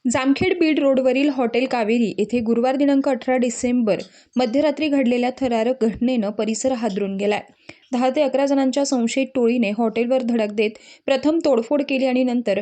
जामखेड बीड रोडवरील हॉटेल कावेरी येथे गुरुवार दिनांक 18 डिसेंबर मध्यरात्री घडलेल्या थरारक घटनेनं परिसर हादरून गेलाय। 10 ते 11 जणांच्या संशयित टोळीने हॉटेलवर धडक देत प्रथम तोडफोड केली आणि नंतर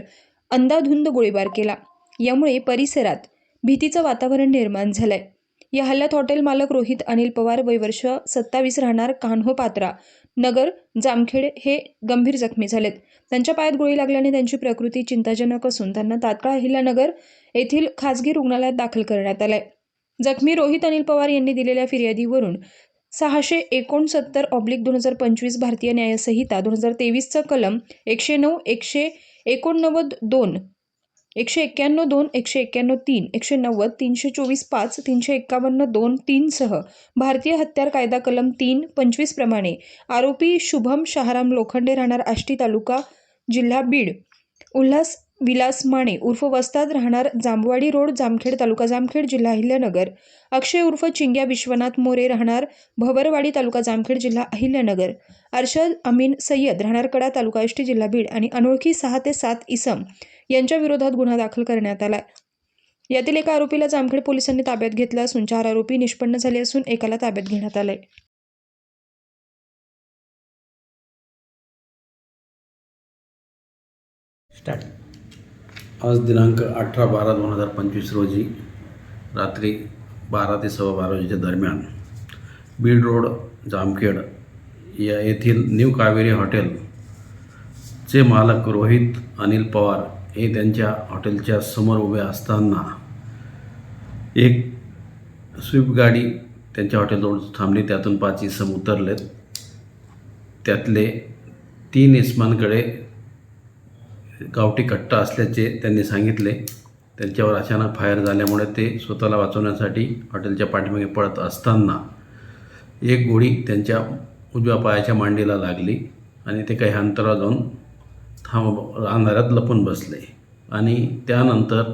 अंधाधुंद गोळीबार केला। यामुळे परिसरात भीतीचं वातावरण निर्माण झालंय। या हल्ल्यात हॉटेल मालक रोहित अनिल पवार वय वर्ष 27 राहणार कान्होपात्रा नगर जामखेड हे गंभीर जखमी झालेत। त्यांच्या पायात गोळी लागल्याने त्यांची प्रकृती चिंताजनक असून त्यांना तात्काळ अहिल्यानगर येथील खासगी रुग्णालयात दाखल करण्यात आले। जखमी रोहित अनिल पवार यांनी दिलेल्या फिर्यादीवरून 669/2025 भारतीय न्यायसंहिता 2023 चा कलम 109, 189, 2, 191, 2, 191, 3, 190, 324(5), 351, 2, 3 सह भारतीय हत्यार कायदा कलम 3(25) प्रमाणे आरोपी शुभम शाहराम लोखंडे राहणार आष्टी तालुका जिल्हा बीड, उल्हास विलास माने उर्फ वस्ताद राहणार जांबवाडी रोड जामखेड तालुका जामखेड जिल्हा अहिल्यानगर, अक्षय उर्फ चिंग्या विश्वनाथ मोरे राहणार भवरवाडी तालुका जामखेड जिल्हा अहिल्यानगर, अर्शद अमीन सय्यद राहणार कडा तालुका आष्टी जिल्हा बीड आणि अनोळखी 6 ते 7 इसम यांच्या विरोधात गुन्हा दाखल करण्यात आला। यातील एका आरोपीला जामखेड पोलिसांनी ताब्यात घेतला असून 4 आरोपी निष्पन्न झाले असून एकाला ताब्यात घेण्यात आले। आज दिनांक 18/12/2025 रोजी रात्री 12 ते 12:15 वाजेच्या दरम्यान बीड रोड जामखेड येथील न्यू कावेरी हॉटेलचे मालक रोहित अनिल पवार हे त्यांच्या हॉटेलच्या समोर उभे असताना एक स्विफ्ट गाडी त्यांच्या हॉटेलजवळ थांबली। त्यातून 5 इसम उतरलेत। त्यातले 3 इसमांकडे गावठी कट्टा असल्याचे त्यांनी सांगितले। त्यांच्यावर अचानक फायर झाल्यामुळे ते स्वतःला वाचवण्यासाठी हॉटेलच्या पाठीमागे पळत असताना एक गोळी त्यांच्या उजव्या पायाच्या मांडीला लागली आणि ते काही अंतरावर जाऊन अंधारात लपून बसले आणि त्यानंतर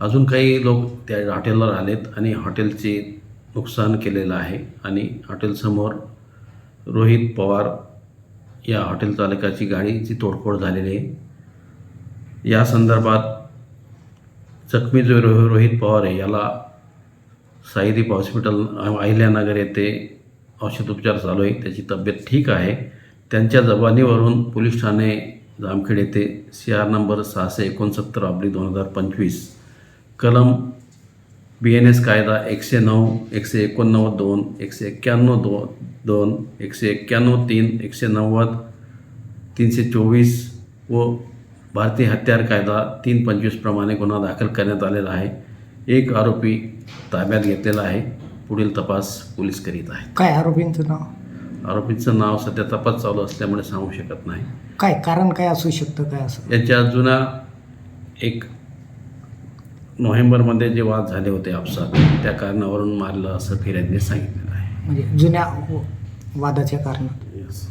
अजून काही लोक त्या हॉटेलवर आलेत आणि हॉटेलचे नुकसान केलेलं आहे आणि हॉटेलसमोर रोहित पवार या हॉटेल चालकाची गाडीची तोडफोड झालेली आहे। या संदर्भात जखमी जो रोहित पवार आहे याला साईदीप हॉस्पिटल अहिल्यानगर येथे औषधोपचार चालू आहे। त्याची तब्येत ठीक आहे। त्यांच्या जबानीवरून पोलीस ठाणे जामखेड येथे CR नंबर 669/2025 कलम BNS कायदा 109, 189, 2, 191, 2, 191, 3, 190, 324 व भारतीय हत्यार कायदा 3(25) प्रमाणे गुन्हा दाखल करण्यात आलेला आहे। एक आरोपी ताब्यात घेतलेला आहे। पुढील तपास पोलीस करीत आहेत। काय आरोपींचं नाव? आरोपींचं नाव सध्या तपास चालू असल्यामुळे सांगू शकत नाही। काय कारण काय असू शकतं? काय असं याच्या जुना एक नोव्हेंबरमध्ये जे वाद झाले होते आपसात त्या कारणावरून मारलं असं फिर्यादीने सांगितलेलं आहे। म्हणजे जुन्या वादाच्या कारणात? यस।